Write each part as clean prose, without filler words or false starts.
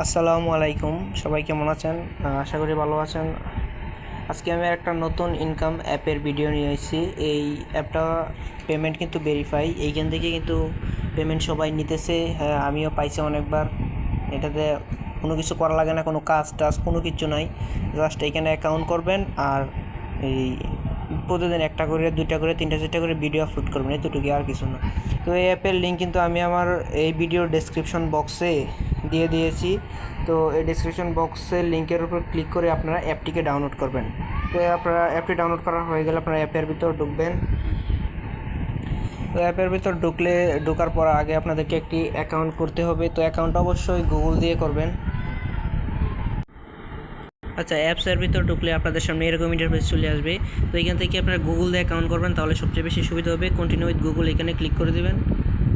আসসালামু আলাইকুম, সবাই কেমন আছেন? আশা করি ভালো আছেন। আজকে আমি একটা নতুন ইনকাম অ্যাপের ভিডিও নিয়ে এসেছি। এই অ্যাপটা পেমেন্ট কিন্তু ভেরিফাই, এইখান থেকে কিন্তু পেমেন্ট সবাই নিতেছে। হ্যাঁ, আমিও পাইছি অনেকবার। এটাতে কোনো কিছু করা লাগে না, কোনো কাজ টাজ কোনো কিছু নাই। জাস্ট এখানে অ্যাকাউন্ট করবেন আর এই প্রতিদিন একটা করে, দুইটা করে, তিনটা, চারটা করে ভিডিও আপলোড করবেন, এতটুকু, আর কিছু না। তো এই অ্যাপের লিঙ্ক কিন্তু আমি আমার এই ভিডিওর ডেসক্রিপশন বক্সে দিয়ে দিয়েছি। তো এই ডেসক্রিপশন বক্সের লিঙ্কের উপর ক্লিক করে আপনারা অ্যাপটিকে ডাউনলোড করবেন। তো আপনারা অ্যাপটি ডাউনলোড করা হয়ে গেলে আপনারা অ্যাপের ভিতর ঢুকবেন। তো অ্যাপের ভিতর ঢোকার পর আগে আপনাদেরকে একটি অ্যাকাউন্ট করতে হবে। তো অ্যাকাউন্ট অবশ্যই গুগল দিয়ে করবেন। আচ্ছা, অ্যাপসের ভিতর ঢুকলে আপনাদের সামনে এরকম ইন্টারফেস চলে আসবে। তো এখান থেকে আপনারা গুগল দিয়ে অ্যাকাউন্ট করবেন, তাহলে সবচেয়ে বেশি সুবিধা হবে। কন্টিনিউ উইথ গুগল এখানে ক্লিক করে দেবেন।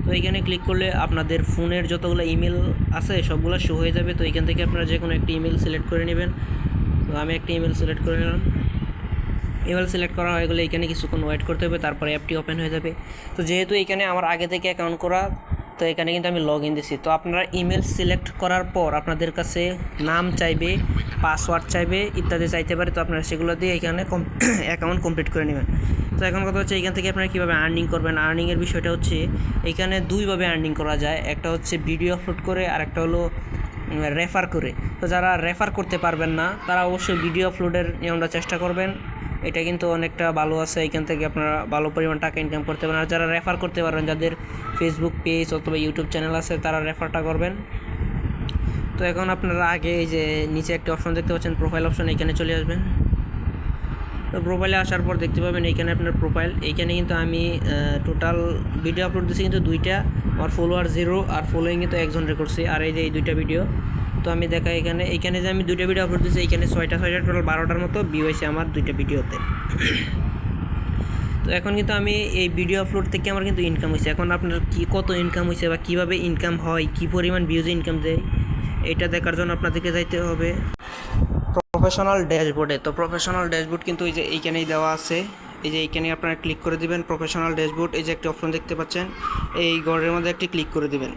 তো এখানে ক্লিক করলে আপনাদের ফোনের যতগুলো ইমেল আছে সবগুলো শো হয়ে যাবে। তো এখান থেকে আপনারা যে কোনো একটি ইমেল সিলেক্ট করে নেবেন। তো আমি একটি ইমেল সিলেক্ট করে নিলাম। ইমেল সিলেক্ট করা হয়ে গেলে এখানে কিছুক্ষণ ওয়েট করতে হবে, তারপরে অ্যাপটি ওপেন হয়ে যাবে। তো যেহেতু এখানে আমার আগে থেকে অ্যাকাউন্ট করা, তো এখানে কিন্তু আমি লগ ইন দিছি। তো আপনারা ইমেল সিলেক্ট করার পর আপনাদের কাছে নাম চাইবে, পাসওয়ার্ড চাইবে, ইত্যাদি চাইতে পারে। তো আপনারা সেগুলো দিয়ে এখানে অ্যাকাউন্ট কমপ্লিট করে নেবেন। তো এখন কথা হচ্ছে এখান থেকে আপনারা কীভাবে আর্নিং করবেন। আর্নিংয়ের বিষয়টা হচ্ছে এখানে দুইভাবে আর্নিং করা যায়। একটা হচ্ছে ভিডিও আপলোড করে, আর একটা হলো রেফার করে। তো যারা রেফার করতে পারবেন না তারা অবশ্যই ভিডিও আপলোডের নিয়মটা চেষ্টা করবেন। এটা কিন্তু অনেকটা ভালো আছে, এখান থেকে আপনারা ভালো পরিমাণ টাকা ইনকাম করতে পারেন। আর যারা রেফার করতে পারবেন, যাদের ফেসবুক পেজ অথবা ইউটিউব চ্যানেল আছে, তারা রেফারটা করবেন। তো এখন আপনারা আগে এই যে নিচে একটা অপশন দেখতে পাচ্ছেন, প্রোফাইল অপশন, এখানে চলে আসবেন। তো প্রোফাইলে আসার পর দেখতে পাবেন এইখানে আপনার প্রোফাইল। এইখানে কিন্তু আমি টোটাল ভিডিও আপলোড দিচ্ছি কিন্তু দুইটা, আমার ফলোয়ার 0 আর ফলোয়িং কিন্তু একজন করছি। আর এই যে এই দুইটা ভিডিও, তো আমি দেখাই এইখানে যে আমি দুইটা ভিডিও আপলোড দিচ্ছি, এইখানে 6টা টোটাল 12টার মতো ভিউ হয়েছে আমার দুইটা ভিডিওতে। তো এখন কিন্তু আমি এই ভিডিও আপলোড থেকে আমার কিন্তু ইনকাম হয়েছে। এখন আপনার কত ইনকাম হয়েছে বা কীভাবে ইনকাম হয়, কী পরিমাণ ভিউজে ইনকাম দেয়, এটা দেখার জন্য আপনাদেরকে যাইতে হবে প্রফেশনাল ড্যাশবোর্ডে। তো প্রফেশনাল ড্যাশবোর্ড কিন্তু এই যে এইখানেই দেওয়া আছে। এই যে এইখানে আপনারা ক্লিক করে দিবেন প্রফেশনাল ড্যাশবোর্ড। এই যে একটি অপশন দেখতে পাচ্ছেন, এই ঘরের মধ্যে একটি ক্লিক করে দিবেন।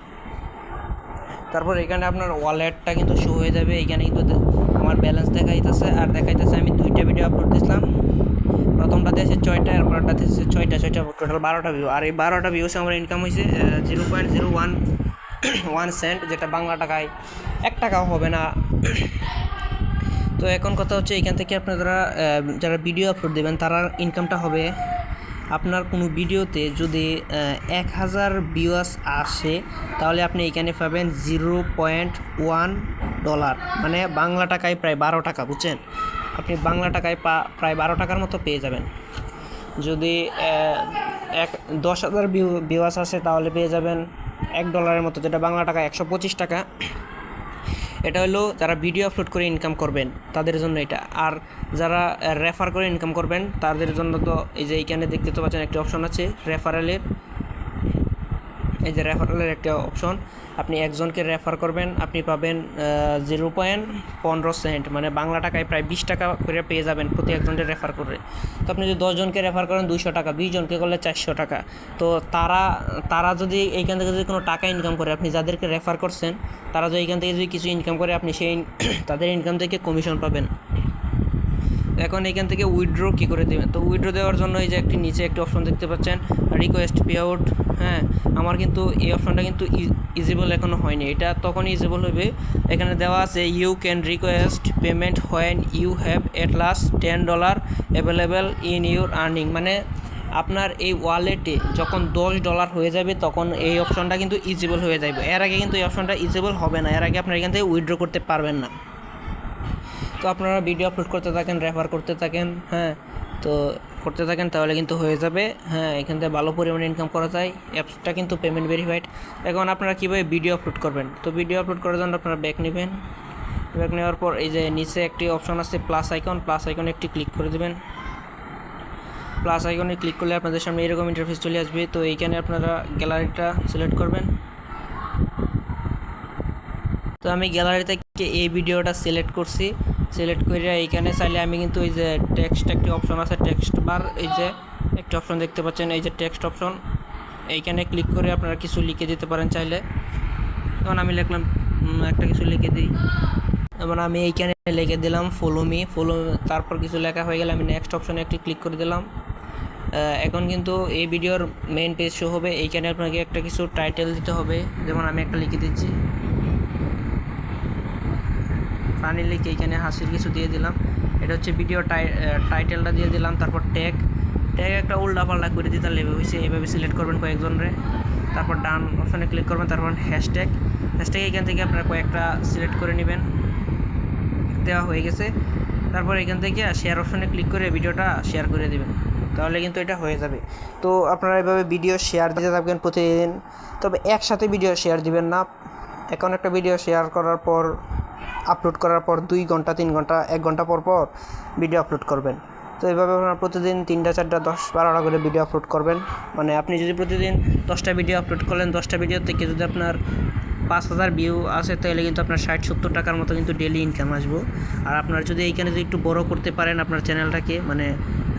তারপর এখানে আপনার ওয়ালেটটা কিন্তু শো হয়ে যাবে। এইখানে কিন্তু আমার ব্যালেন্স দেখাইতেছে, আর দেখাইতেছে আমি দুইটা ভিডিও আপলোড দিয়েছিলাম। প্রথমটা দিয়েছে 6টা, আর পরেরটা দিয়েছে 6টা, টোটাল 12টা ভিউ। আর এই 12টা ভিউসে আমার ইনকাম হয়েছে 0.011 সেন্ট, যেটা বাংলা টাকায় 1 টাকাও হবে না। তো এখন কথা হচ্ছে এখান থেকে আপনারা যারা ভিডিও আপলোড দেবেন তারা ইনকামটা হবে, আপনার কোনো ভিডিওতে যদি 1000 ভিউয়ার্স আসে তাহলে আপনি এখানে পাবেন $0.1, মানে বাংলা টাকায় প্রায় 12 টাকা, বুঝছেন? আপনি বাংলা টাকায় প্রায় 12 টাকার মতো পেয়ে যাবেন। যদি 10,000 ভিউয়ার্স আসে তাহলে পেয়ে যাবেন $1 মতো, যেটা বাংলা টাকা 125 টাকা। এটা হলো যারা ভিডিও আপলোড করে ইনকাম করবেন তাদের জন্য এটা। আর যারা রেফার করে ইনকাম করবেন তাদের জন্য তো এই যে এইখানে দেখতে তো পাচ্ছেন একটি অপশন আছে রেফারেলের। এই যে রেফারেলের একটা অপশন, আপনি একজনকে রেফার করবেন, আপনি পাবেন 0.15 সেন্ট, মানে বাংলা টাকায় প্রায় 20 টাকা করে পেয়ে যাবেন প্রতি একজনকে রেফার করে। তো আপনি যদি 10 জনকে রেফার করেন 200 টাকা, 20 জনকে করলে 400 টাকা। তো তারা যদি এইখান থেকে যদি কোনো টাকা ইনকাম করে, আপনি যাদেরকে রেফার করছেন তারা যদি এইখান থেকে যদি কিছু ইনকাম করে, আপনি সেই তাদের ইনকাম থেকে কমিশন পাবেন। এখন এখান থেকে উইথড্র কী করে দেবেন? তো উইথড্র দেওয়ার জন্য এই যে একটি নিচে একটি অপশন দেখতে পাচ্ছেন, রিকোয়েস্ট পে আউট। হ্যাঁ, আমার কিন্তু এই অপশনটা কিন্তু ইজিবল এখনও হয়নি, এটা তখনই ইজিবল হবে। এখানে দেওয়া আছে you can request payment when you have at last $10 available in your earning, মানে আপনার এই ওয়ালেটে যখন $10 হয়ে যাবে তখন এই অপশনটা কিন্তু ইজিবল হয়ে যাবে। এর আগে কিন্তু এই অপশনটা ইজিবল হবে না, এর আগে আপনার এখান থেকে উইথড্র করতে পারবেন না। তো আপনারা ভিডিও আপলোড করতে থাকেন, রেফার করতে থাকেন, হ্যাঁ, তো করতে থাকেন, তাহলে কিন্তু হয়ে যাবে। হ্যাঁ, এখান থেকে ভালো পরিমাণে ইনকাম করা যায়। অ্যাপসটা কিন্তু পেমেন্ট ভেরিফাইড। এখন আপনারা কীভাবে ভিডিও আপলোড করবেন? তো ভিডিও আপলোড করার জন্য আপনারা ব্যাক নেবেন। ব্যাক নেওয়ার পর এই যে নিচে একটি অপশন আছে প্লাস আইকনে একটি ক্লিক করে দেবেন। প্লাস আইকনে ক্লিক করলে আপনাদের সামনে এরকম ইন্টারফেস চলে আসবে। তো এইখানে আপনারা গ্যালারিটা সিলেক্ট করবেন। তো আমি গ্যালারি থেকে এই ভিডিওটা সিলেক্ট করছি। সিলেক্ট করে এইখানে চাইলে আমি কিন্তু এই যে টেক্সট একটি অপশন আছে, টেক্সট বার, এই যে একটি অপশন দেখতে পাচ্ছেন, এই যে টেক্সট অপশন, এইখানে ক্লিক করে আপনারা কিছু লিখে দিতে পারেন চাইলে। তখন আমি লিখলাম একটা কিছু লিখে দিই। যেমন আমি এইখানে লিখে দিলাম ফলো মি, তারপর কিছু লেখা হয়ে গেলে আমি নেক্সট অপশনে একটি ক্লিক করে দিলাম। এখন কিন্তু এই ভিডিওর মেইন পেজ শো হবে। এইখানে আপনাকে একটা কিছু টাইটেল দিতে হবে, যেমন আমি একটা লিখে দিচ্ছি ফানি লিখে এইখানে হাসির কিছু দিয়ে দিলাম। এটা হচ্ছে ভিডিও টাইটেলটা দিয়ে দিলাম। তারপর ট্যাগ একটা উল্টাপাল্টা করে দিতে লেবে হয়েছে, এভাবে সিলেক্ট করবেন কয়েকজনরে। তারপর ডান অপশানে ক্লিক করবেন। তারপর হ্যাশট্যাগ এখান থেকে আপনারা কয়েকটা সিলেক্ট করে নেবেন। দেওয়া হয়ে গেছে। তারপর এখান থেকে শেয়ার অপশানে ক্লিক করে ভিডিওটা শেয়ার করে দেবেন, তাহলে কিন্তু এটা হয়ে যাবে। তো আপনারা এভাবে ভিডিও শেয়ার দিতে থাকবেন প্রতিদিন, তবে একসাথে ভিডিও শেয়ার দিবেন না। এখন একটা ভিডিও শেয়ার করার পর আপলোড করার পর 2 ঘন্টা 3 ঘন্টা 1 ঘন্টা পর পর ভিডিও আপলোড করবেন। তো এইভাবে আপনারা প্রতিদিন 3টা 4টা 10-12টা করে ভিডিও আপলোড করবেন। মানে আপনি যদি প্রতিদিন 10টা ভিডিও আপলোড করলেন, 10টা ভিডিও থেকে যদি আপনার 5,000 ভিউ আসে, তাহলে কিন্তু আপনার 60-70 টাকার মতো কিন্তু ডেলি ইনকাম আসবো। আর আপনার যদি এইখানে যদি একটু বড় করতে পারেন আপনার চ্যানেলটাকে, মানে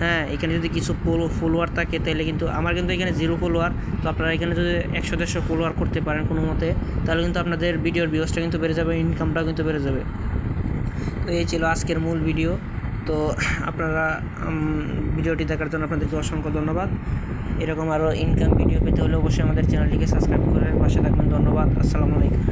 হ্যাঁ এখানে যদি কিছু ফলোয়ার থাকে, তাহলে কিন্তু আমার কিন্তু এখানে 0 ফলোয়ার। তো আপনারা এখানে যদি 100-150 ফলোয়ার করতে পারেন কোনো মতে, তাহলে কিন্তু আপনাদের ভিডিওর ভিউজটা কিন্তু বেড়ে যাবে, ইনকামটাও কিন্তু বেড়ে যাবে। তো এই ছিল আজকের মূল ভিডিও। তো আপনারা ভিডিওটি দেখার জন্য আপনাদেরকে অসংখ্য ধন্যবাদ। এরকম আরও ইনকাম ভিডিও পেতে হলে অবশ্যই আমাদের চ্যানেলটিকে সাবস্ক্রাইব করে পাশে থাকবেন। ধন্যবাদ। আসসালামু আলাইকুম।